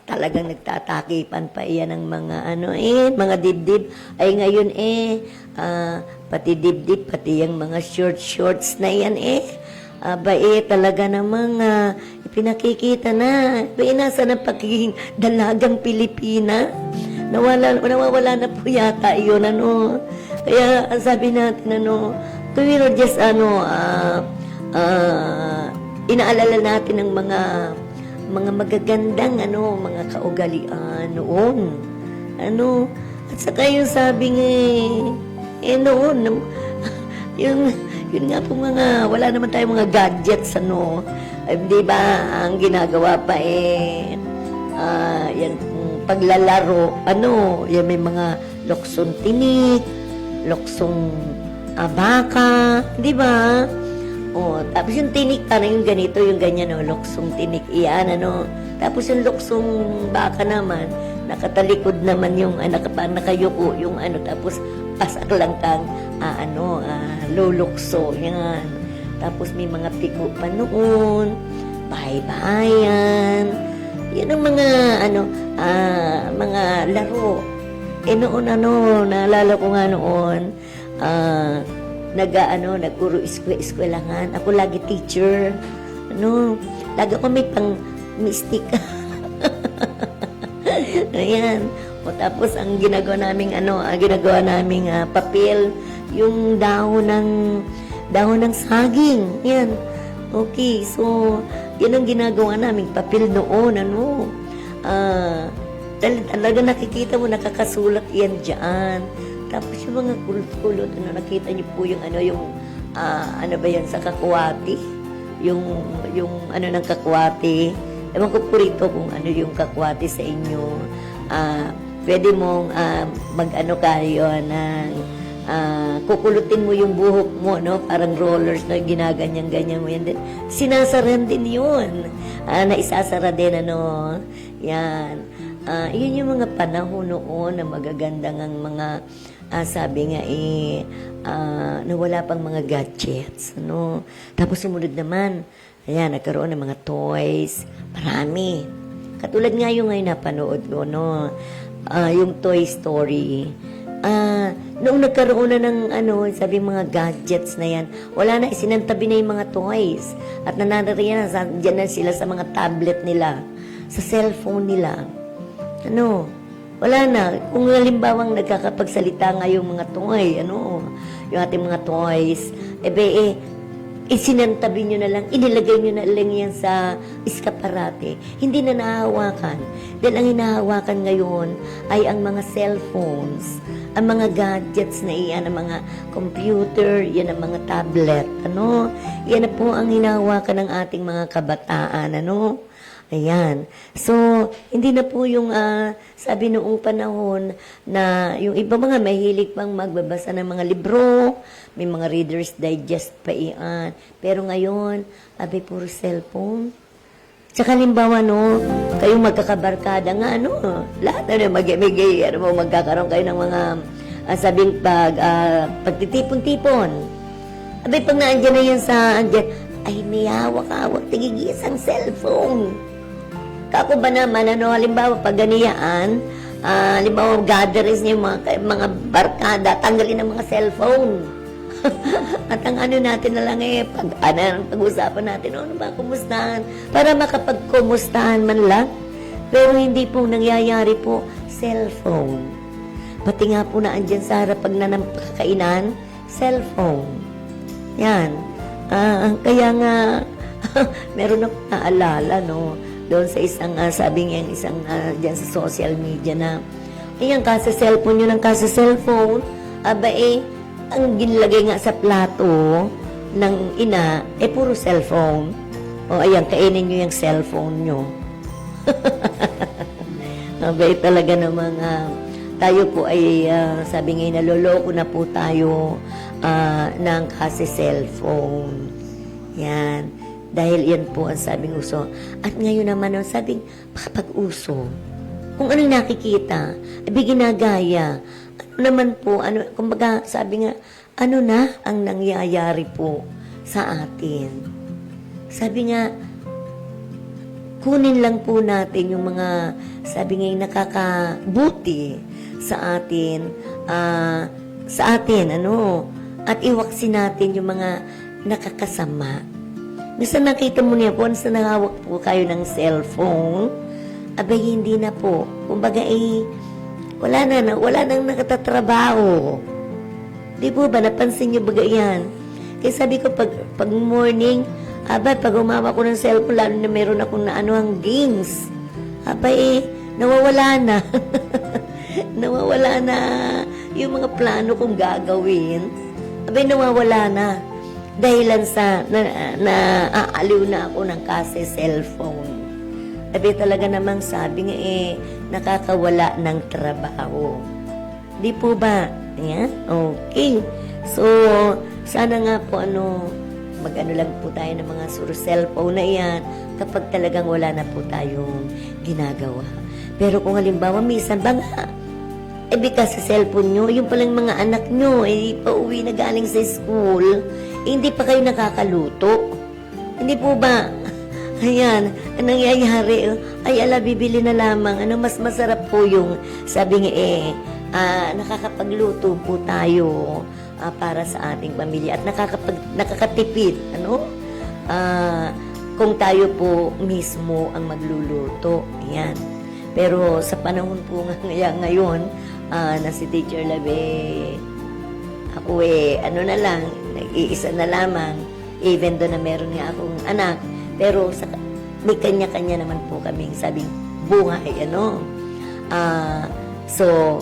talagang nagtatakipan pa iyan ng mga mga dibdib. Ay ngayon pati dibdib, pati yung mga shorts na yan talaga namang pinakikita na. Nasa na pagiging dalagang Pilipina. Nawawala na po yata iyon, Kaya sabi natin, we will just, inaalala natin ng mga magagandang, mga kaugalian noon. At saka yung sabi nga, noon, yun nga po wala naman tayong mga gadgets, di ba, ang ginagawa pa yan, paglalaro, yan may mga luksong tinik, luksong baka, di ba? Tapos yung tinik, yung ganito, yung ganyan, luksong tinik, iyan, Tapos yung luksong baka naman, nakatalikod naman yung, nakayuko, yung tapos pasak lang kang, lulukso, yan. Tapos may mga piko pa noon, bahay-bahayan, yan ang mga, mga laro. Noon, naalala ko nga noon, nagpuro eskwelahan. Ako lagi teacher. Lagi ako may pang-mystic. Ayan. Tapos ang ginagawa naming papel, yung dahon ng saging. Yan. Okay, so yan ang ginagawa naming papel noon, talaga nakikita mo, nakakasulat yan dyan. Tapos yung mga kulot-kulot, nakita niyo po yung ba yan, sa kakwati? Yung ng kakwati. Ewan ko po rito kung yung kakwati sa inyo. Pwede mong kayo ng kukulutin mo yung buhok mo, parang rollers na ginaganyan-ganyan mo yan. Sinasaran din yun. Naisasara din, yan. Yun yung mga panahon noon na magagandang ang mga, sabi nga na wala pang mga gadgets, Tapos sumunod naman, ayan, nagkaroon ng mga toys, marami. Katulad nga yung ngayon napanood ko, yung Toy Story. Noong nagkaroon na ng sabi mga gadgets na yan, wala na, isinantabi na yung mga toys. At nananariyan na, dyan na sila sa mga tablet nila, sa cellphone nila. Wala na. Kung halimbawang nagkakapagsalita nga yung mga toy, yung ating mga toys, isinantabi nyo na lang, inilagay nyo na lang yan sa iskaparate. Hindi na nahawakan. Dahil ang hinahawakan ngayon ay ang mga cellphones, ang mga gadgets na iyan, ang mga computer, yan ang mga tablet, Yan na po ang hinahawakan ng ating mga kabataan, Ayan. So, hindi na po yung sabi noong panahon na yung iba mga mahilig pang magbabasa ng mga libro, may mga Reader's Digest pa iyan. Pero ngayon, abay puro cellphone. Tsaka halimbawa, no, kayong magkakabarkada nga, lahat magigay, magkakaroon kayo ng mga sabing pagtitipon-tipon. Abay, pag naandyan na yan ay may hawak-hawak, tigigis ang cellphone. Kako ba naman, halimbawa, pag ganiyaan, halimbawa, gatherings niyo, mga barkada, tanggalin ang mga cellphone. At ang natin na lang pag-usapan natin, ano ba, kumustahan? Para makapag-kumustahan man lang. Pero hindi po nangyayari po, cellphone. Pati nga po na andyan sa harap pag nanapakainan, cellphone. Yan. Kaya nga, meron akong naalala, doon sa isang, sabi niya, isang dyan sa social media na, ayan, cellphone yun ang cellphone, ang ginlagay nga sa plato ng ina, puro cellphone. O, ayan, kainin nyo yung cellphone nyo. Talaga namang, tayo po ay, sabi nga, naloloko na po tayo ng cellphone. Yan. Dahil yan po ang sabing uso. At ngayon naman ang sabing pag-uso. Kung ano nakikita, ginagaya. Ano naman po, kumbaga sabi nga, ano na ang nangyayari po sa atin? Sabi nga, kunin lang po natin yung mga, sabi nga, nakakabuti sa atin, at iwaksin natin yung mga nakakasama. Minsan nakita mo niya po, sa nangawak po kayo ng cellphone, abay hindi na po. Kumbaga wala nang nakatatrabaho. Di po ba, napansin niyo ba yan? Kaya sabi ko, pag morning, pag umama ko ng cellphone, lalo na meron akong ang games, nawawala na. Nawawala na yung mga plano kong gagawin. Nawawala na. Dahilan sa naaaliw na ako ng cellphone. Talaga namang sabi nga nakakawala ng trabaho. Di po ba? Ayan? Okay. So, sana nga po lang po tayo ng mga cellphone na yan kapag talagang wala na po tayong ginagawa. Pero kung halimbawa, minsan ba nga, kasi sa cellphone nyo, yung palang mga anak nyo, pauwi na galing sa school, hindi pa kayo nakakaluto. Hindi po ba? Ayan, ang nangyayari, bibili na lamang. Mas masarap po yung, sabi nga nakakapagluto po tayo para sa ating pamilya at nakakatipid, kung tayo po mismo ang magluluto. Ayan. Pero sa panahon po ngayon, na si Teacher Labe, ako na lang, nag-iisa na lamang, even doon na meron nga akong anak, pero may kanya-kanya naman po kaming sabing buhay, so,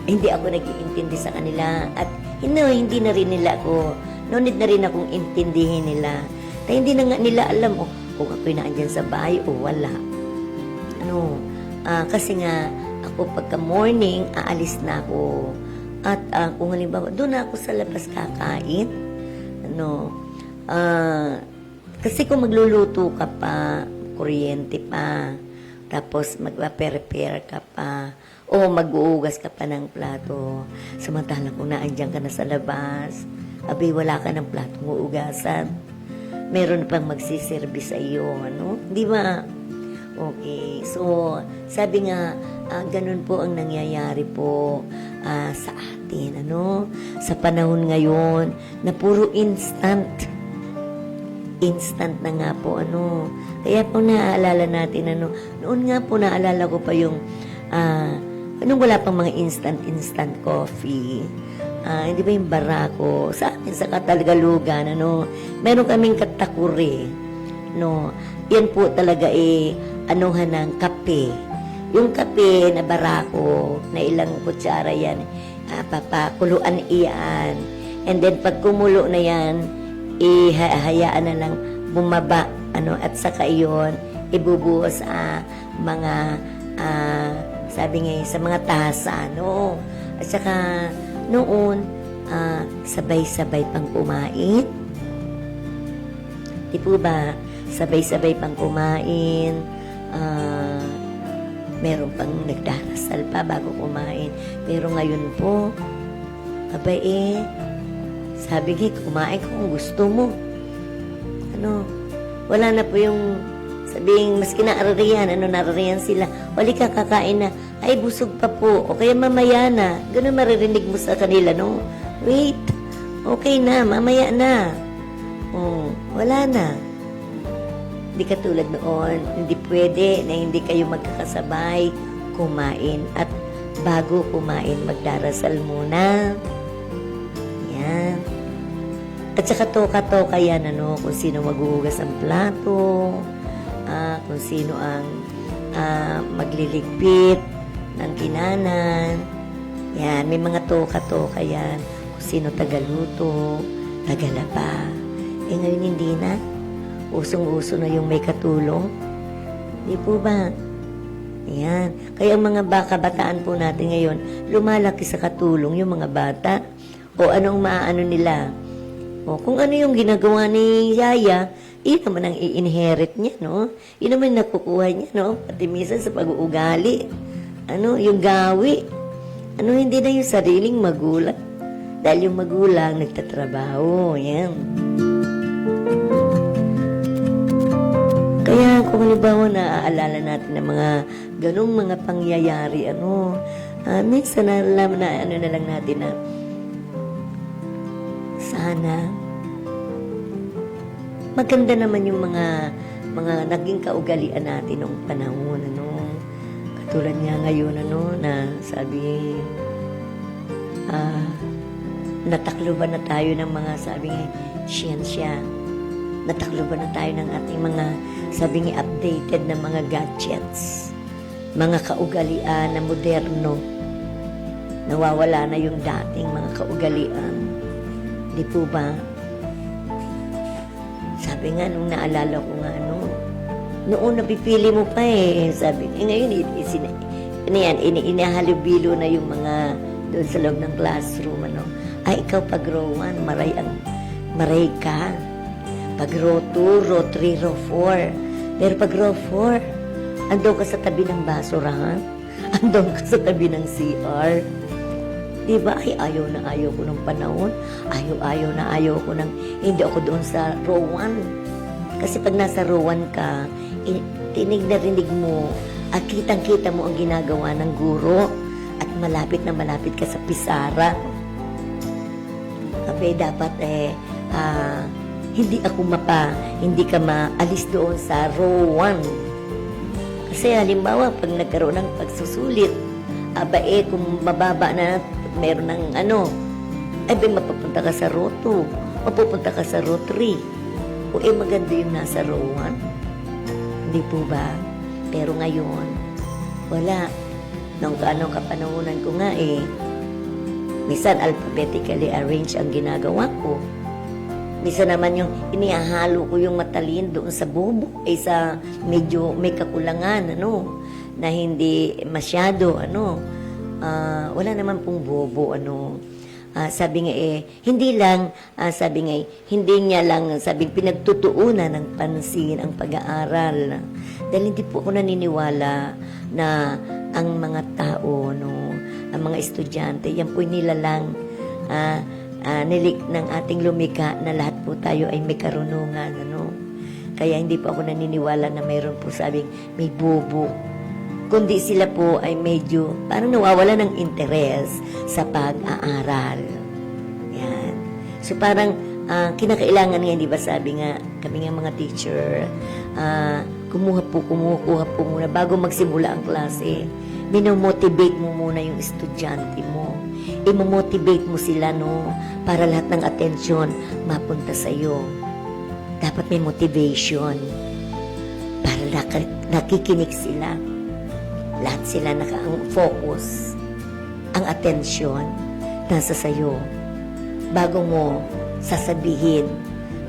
hindi ako nag-iintindi sa kanila, at hindi na rin nila ako, no need na rin akong intindihin nila, dahil hindi na nga nila alam, kung ako'y naandyan sa bahay o wala. Kasi nga, ako pagka morning, aalis na ako. At kung halimbawa, doon ako sa labas kakain. Kasi kung magluluto ka pa, kuryente pa, tapos magpa-prepare ka pa, o mag-uugas ka pa ng plato, samantala kung naandyan ka na sa labas, wala ka ng platong uugasan. Meron pang magsiservice sa iyo, Di ba? Okay. So, sabi nga, ganun po ang nangyayari po sa atin, Sa panahon ngayon, na puro instant. Instant na nga po, Kaya po naaalala natin, noon nga po naalala ko pa yung, nung wala pang mga instant coffee, hindi ba yung barako, sa amin sa Katalgalugan, meron kaming katakuri, yan po talaga anuhan ng kape. Yung kape na barako, na ilang kutsara yan, papakuluan iyan. And then pag kumulo na yan, ihayaan na lang bumaba, at saka iyon, ibubuhos sa mga sabi nga sa mga tasa, no? At saka noon, sabay-sabay pang kumain. Di po ba? Sabay-sabay pang kumain. Meron pang nagdarasal pa bago kumain. Pero ngayon po, abay sabi nga, kumain kung gusto mo. Wala na po yung sabing, maski naarariyan, narariyan sila. Wali ka kakain na, ay busog pa po, o kaya mamaya na. Ganun maririnig mo sa kanila, no? Wait, okay na, mamaya na. Wala na. Hindi katulad noon, hindi pwede na hindi kayo magkakasabay kumain. At bago kumain, magdarasal muna. Yan. At saka toka-toka yan, kung sino maghuhugas ng plato, kung sino ang magliligpit ng kinanan. Yan, may mga toka-toka yan. Kung sino tagaluto, tagalaba. Ngayon hindi na. Usong-uso na yung may katulong. Di po ba? Yan. Kaya ang mga kabataan po natin ngayon, lumalaki sa katulong yung mga bata. O anong maaano nila. O kung ano yung ginagawa ni Yaya, yun naman ang i-inherit niya, no? Yun naman nakukuha niya, no? Pati minsan sa pag-uugali. Yung gawi. Hindi na yung sariling magulang. Dahil yung magulang nagtatrabaho. Yan. Kaya kung halimbawa naaalala natin ng mga ganong mga pangyayari, minsan nalalaman na na lang natin na sana maganda naman yung mga naging kaugalian natin noong panahon, katulad nga ngayon, na sabi, natakluban na tayo ng mga, sabi nga, siyensya. Natakluban na tayo ng ating mga, sabi nga, updated na mga gadgets. Mga kaugalian na moderno. Nawawala na yung dating mga kaugalian. Di po ba? Sabi nga, nung naalala ko nga, noon napipili mo pa sabi, ngayon, inihalubilo na yung mga doon sa loob ng classroom, Ay, ikaw pag row 1, maray ka. Pag row 2, row 3, row 4. Pero pag row 4, andun ka sa tabi ng basurahan. Andun ka sa tabi ng CR. Diba? Ay, ayaw na ayaw ko ng panahon. Ayaw na ayaw ko ng, hindi ako doon sa row 1. Kasi pag nasa row 1 ka, tinig na rinig mo at kitang-kita mo ang ginagawa ng guro at malapit na malapit ka sa pisara. Abay, dapat hindi ka maalis doon sa row 1. Kasi halimbawa, pag nagkaroon ng pagsusulit, kung mababa na meron ng mapupunta ka sa row 2, mapupunta ka sa row 3. O maganda yung nasa row 1. Hindi po ba? Pero ngayon, wala. Nung kapanahonan ko nga minsan alphabetically arrange ang ginagawa ko. Minsan naman yung inihahalo ko yung matalin doon sa bubo, sa medyo may kakulangan, na hindi masyado, wala naman pong bobo, sabi nga hindi lang, sabi nga hindi niya lang, sabi pinagtutuunan ng pansin ang pag-aaral. Dahil hindi po ako naniniwala na ang mga tao, ang mga estudyante, yan po nilalang, nilik ng ating lumika na lahat po tayo ay may karunungan, Kaya hindi po ako naniniwala na mayroon po sabing may bobo. Kundi sila po ay medyo parang nawawala ng interes sa pag-aaral. Yan. So parang kinakailangan nga, di ba sabi nga, kami nga mga teacher, kumuha po muna bago magsimula ang klase. Minomotivate mo muna yung estudyante mo. Imomotivate mo sila, para lahat ng atensyon mapunta sa iyo. Dapat may motivation para nakikinig sila. Lahat sila naka-focus. Ang atensyon nasa sayo. Bago mo sasabihin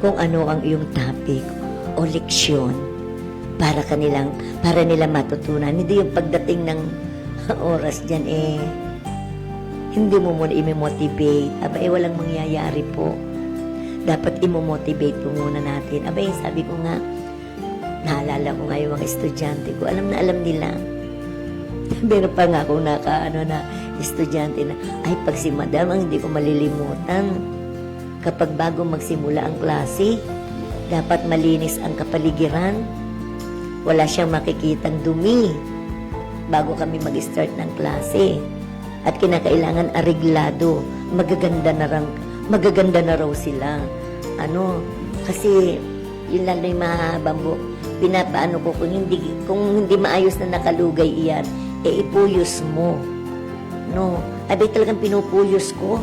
kung ano ang iyong topic o leksyon. para nila matutunan. Hindi yung pagdating ng oras dyan hindi mo muna i-motivate. Abay, walang mangyayari po. Dapat i-motivate po muna natin. Abay, sabi ko nga, naalala ko nga yung mga estudyante ko. Alam na alam nila. Meron pa nga akong na estudyante na, ay, pag si madam, ang hindi ko malilimutan. Kapag bago magsimula ang klase, dapat malinis ang kapaligiran. Wala siyang makikitang dumi bago kami mag-start ng klase. At kinakailangan ariglado. Magaganda na raw sila. Kasi yun lang na yung mahabang buhok. Pinapaano ko, kung hindi maayos na nakalugay iyan, ipuyos mo. Abay talagang pinupuyos ko.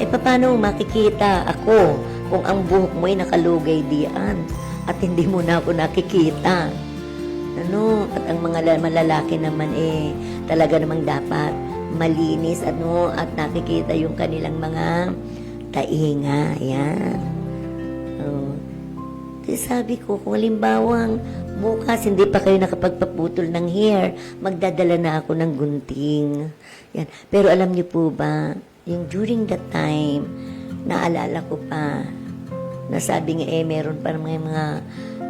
Paano makikita ako kung ang buhok mo ay nakalugay diyan at hindi mo na ako nakikita? At ang mga malalaki naman talaga namang dapat malinis at nakikita yung kanilang mga tainga. Yan. Sabi ko, kung halimbawang bukas hindi pa kayo nakapagpaputol ng hair, magdadala na ako ng gunting. Yan. Pero alam niyo po ba, yung during that time, naalala ko pa, na sabi nga meron pa mga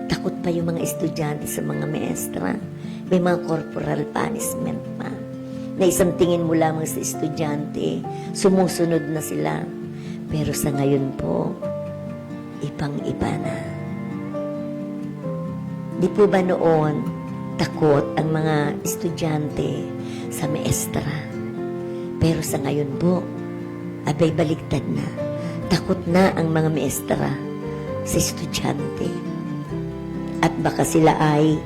takot pa yung mga estudyante sa mga maestra. May mga corporal punishment pa. Na isang tingin mo lamang sa estudyante, sumusunod na sila. Pero sa ngayon po, ibang-iba na. Di po ba noon takot ang mga estudyante sa maestra? Pero sa ngayon po, abay baligtad na. Takot na ang mga maestra sa estudyante. At baka sila ay,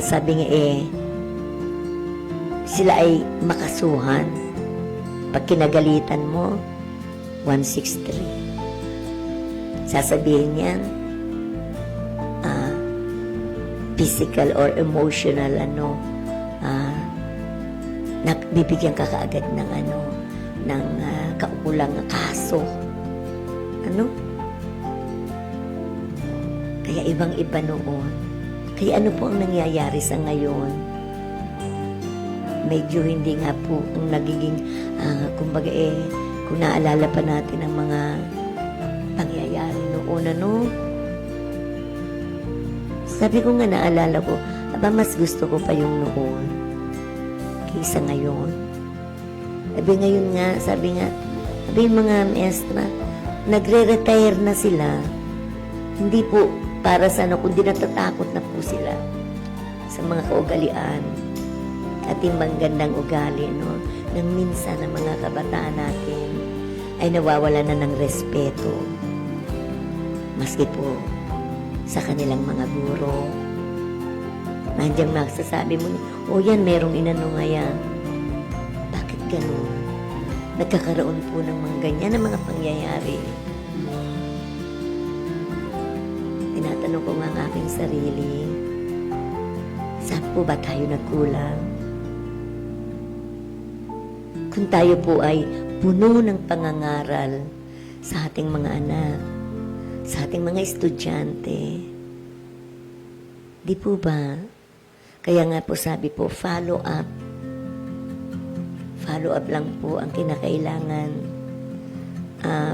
sabi nga sila ay makasuhan. Pag kinagalitan mo, 163. Sasabihin niyan, physical or emotional, bibigyan ka kaagad ng kaukulang kaso. Kaya ibang-iba noon. Kaya ano po ang nangyayari sa ngayon? Medyo hindi nga po ang nagiging, kumbaga kung naalala pa natin ang mga pangyayari noon, sabi ko nga naalala ko, mas gusto ko pa yung noon kaysa ngayon. Sabi ngayon nga, sabi yung mga maestra, nagre-retire na sila. Hindi po para sa kundi natatakot na po sila sa mga kaugalian at yung gandang ugali, nang minsan ang mga kabataan natin ay nawawala na ng respeto. Maski po sa kanilang mga guro. Nandiyan magsasabi mo, yan, merong inano nga yan. Bakit ganun? Nagkakaroon po ng mga ganyan na mga pangyayari. Tinatanong ko nga ang aking sarili, saan po ba tayo nagkulang? Kung tayo po ay puno ng pangangaral sa ating mga anak, sa ating mga estudyante, di po ba? Kaya nga po sabi po, follow up. Follow up lang po ang kinakailangan.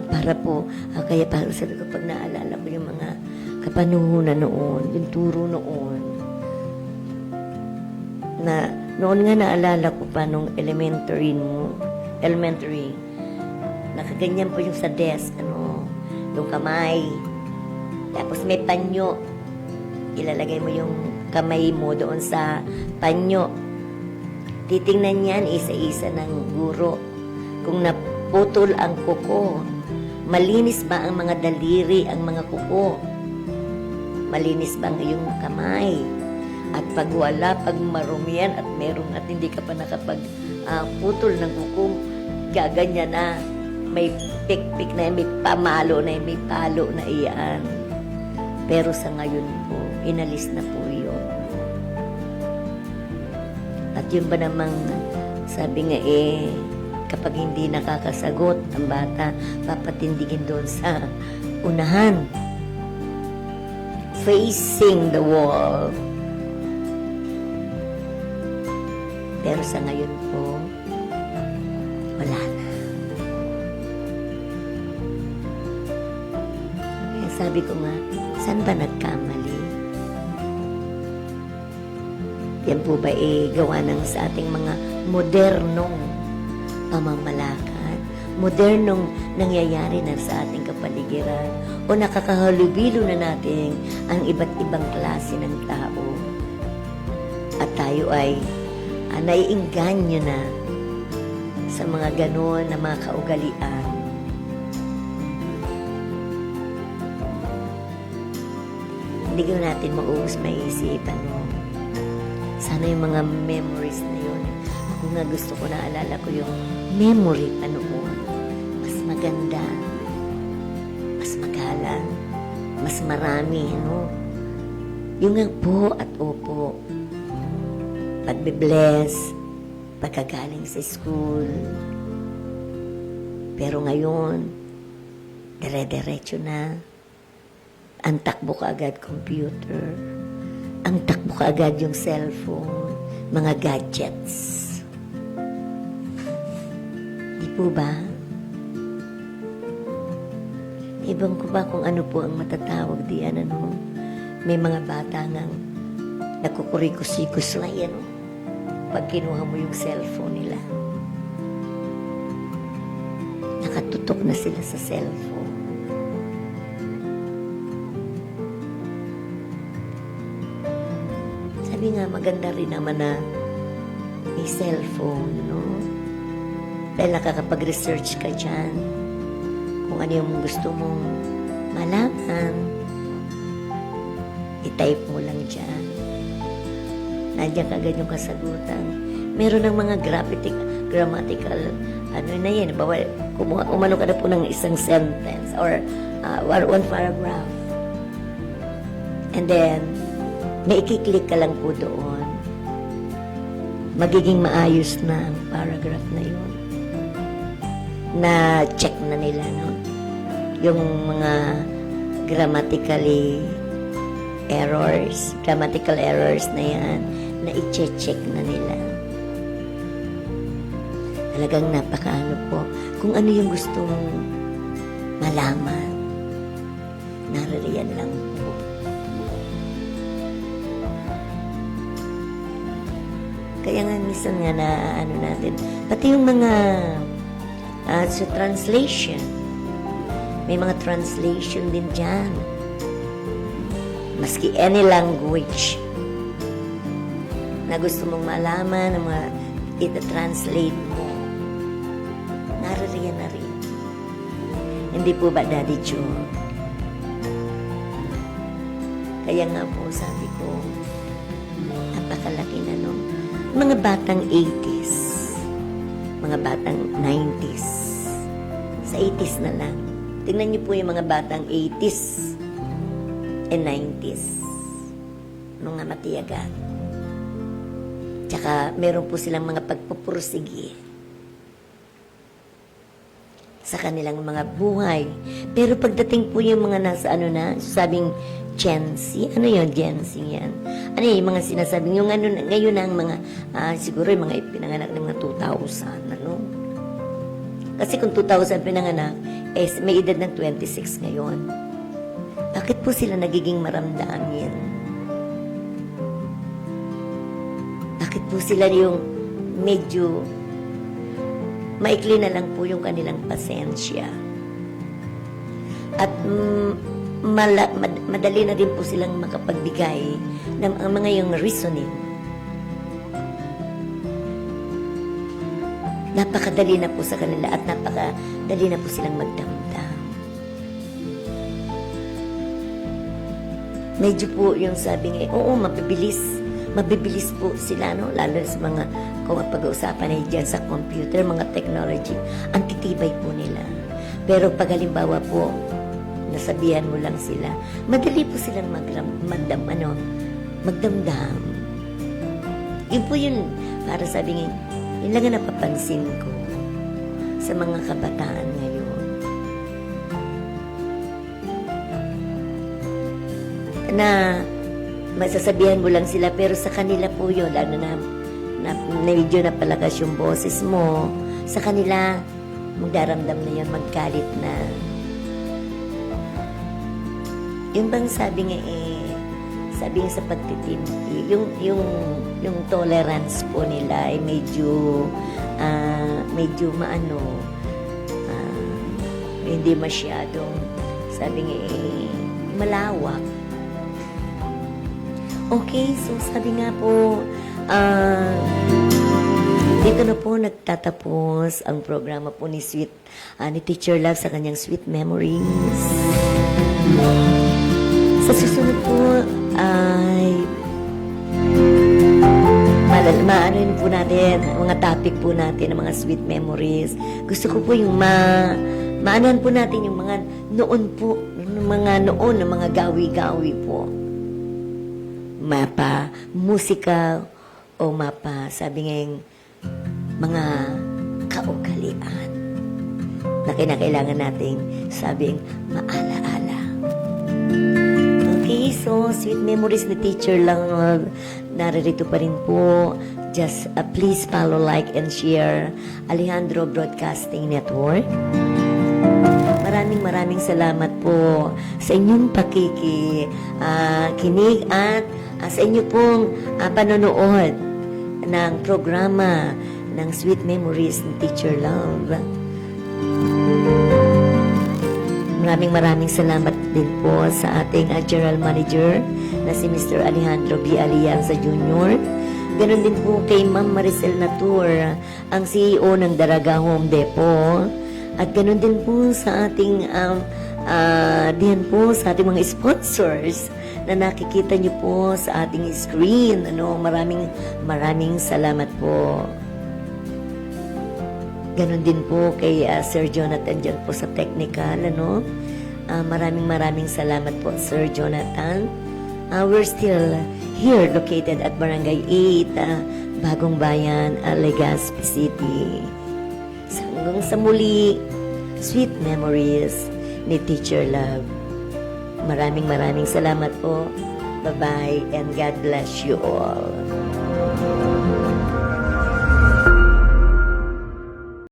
Para po, kaya parang sabi ko, pag naalala ko yung mga kapanuhunan noon, yung turo noon, na noon nga naalala ko pa nung elementary, nakaganyan po yung sa desk, yung kamay, tapos may panyo, ilalagay mo yung kamay mo doon sa panyo, titingnan yan isa-isa ng guro kung naputol ang kuko, malinis ba ang mga daliri, ang mga kuko, malinis ba ang iyong kamay, at pag wala, pag marumian at meron at hindi ka pa nakapag putol ng kuko, gaganyan na, may pik-pik na, may pamalo na, may palo na iyan. Pero sa ngayon po, inalis na po yun. At yun ba namang, sabi nga kapag hindi nakakasagot ang bata, papatindigin doon sa unahan. Facing the wall. Pero sa ngayon po, wala na. Kaya sabi ko nga, saan ba nagkamali? Yan po ba gawa ng sa ating mga modernong pamamalakad? Modernong nangyayari na sa ating kapaligiran? O nakakahalubilo na natin ang iba't ibang klase ng tao? At tayo ay naiinganyo na sa mga ganon na mga kaugalian. Hindi ko natin mauus maisipan, no? Sana yung mga memories na yun. Ako nga gusto ko, naalala ko yung memory pa noon. Mas maganda, mas magalang, mas marami, no? Yung nga po at opo, pagbe-bless, pagkagaling sa school. Pero ngayon, dire-diretso na. Ang takbo ka agad computer. Ang takbo ka agad yung cellphone, mga gadgets. Di po ba? Ibang ko ba kung ano po ang matatawag diyan, ano? May mga bata ngang nakukurikos-ikos na yan, no? Pag kinuha mo yung cellphone nila. Nakatutok na sila sa cellphone. Sabi nga, maganda rin naman na may cellphone, no? Dahil nakakapag-research ka dyan kung ano yung gusto mong malaman. I-type mo lang dyan. Nandiyan kagad yung kasagutan. Meron ng mga grammatical, ano na yan, bawa, umano ka na po ng isang sentence or one paragraph. And then, may ikiklik ka lang po doon. Magiging maayos na ang paragraph na yun. Na-check na nila, no? Yung mga grammatical errors na yan, na i-check na nila. Talagang napakaano po. Kung ano yung gusto mong malaman, naririyan lang po. Kaya nga minsan nga na ano natin, pati yung mga sa translation, may mga translation din dyan. Maski any language na gusto mong malaman, na mga ita-translate mo, naririyan na rin. Hindi po ba, Daddy Joe? Kaya nga po, sabi ko, napakalaki na nung mga batang 80s, mga batang 90s, sa 80s na lang. Tingnan niyo po yung mga batang 80s and 90s, mga matiyagan. Tsaka meron po silang mga pagpupursige sa kanilang mga buhay. Pero pagdating po yung mga nasa ano na, sabing Gen Z, ano yun, Gen Z yan? Ano yung mga sinasabing, yung ano, ngayon na ang mga, siguro yung mga ipinanganak ng mga 2000, ano? Kasi kung 2000 pinanganak, may edad ng 26 ngayon. Bakit po sila nagiging maramdamin? Bakit po sila yung medyo maikli na lang po yung kanilang pasensya? At madali na din po silang makapagbigay ng mga yung reasoning. Napakadali na po sa kanila at napakadali na po silang magdamdam. Medyo po yung sabi nga, oo, mabibilis po sila, no? Lalo sa mga, kung pag-uusapan ay dyan sa computer, mga technology, ang titibay po nila. Pero pag halimbawa po, nasabihan mo lang sila, madali po silang magdamdam. Yun po yun, para sabi nga, yun lang ang napapansin ko sa mga kabataan ngayon. Na masasabihan mo lang sila, pero sa kanila po yun, lalo na na medyo napalakas yung boses mo, sa kanila, magdaramdam na yun, maggalit na. Yung bang sabi nga sabi nga sa pagtitimpi, yung tolerance po nila ay medyo maano, hindi masyadong, sabi nga malawak. Okay, so sabi nga po, dito na po nagtatapos ang programa po ni ni Teacher Love sa kanyang Sweet Memories. Sa susunod po ay maano po natin, mga topic po natin, ang mga sweet memories. Gusto ko po yung maanan po natin yung mga noon po, yung mga noon, ng mga gawi-gawi po. Mapa musika o mapa, sabi nga mga kaugalian na kinakailangan nating sabing maalaala. Okay, so Sweet Memories ni Teacher Love, naririto pa rin po. Just please follow, like, and share Alejandro Broadcasting Network. Maraming salamat po sa inyong kinig at sa inyo pong panonood ng programa ng Sweet Memories ni Teacher Love. Maraming salamat din po sa ating General Manager na si Mr. Alejandro B. Alianza Jr. Ganon din po kay Ma'am Maricel Natur, ang CEO ng Daraga Home Depot. At ganon din po sa ating diyan po sa ating mga sponsors na nakikita niyo po sa ating screen. Maraming salamat po. Ganon din po kay Sir Jonathan dyan po sa technical, maraming salamat po, Sir Jonathan. We're still here, located at Barangay 8, Bagong Bayan, Legazpi City. Hanggang sa muli, Sweet Memories ni Teacher Love. Maraming salamat po. Bye-bye and God bless you all.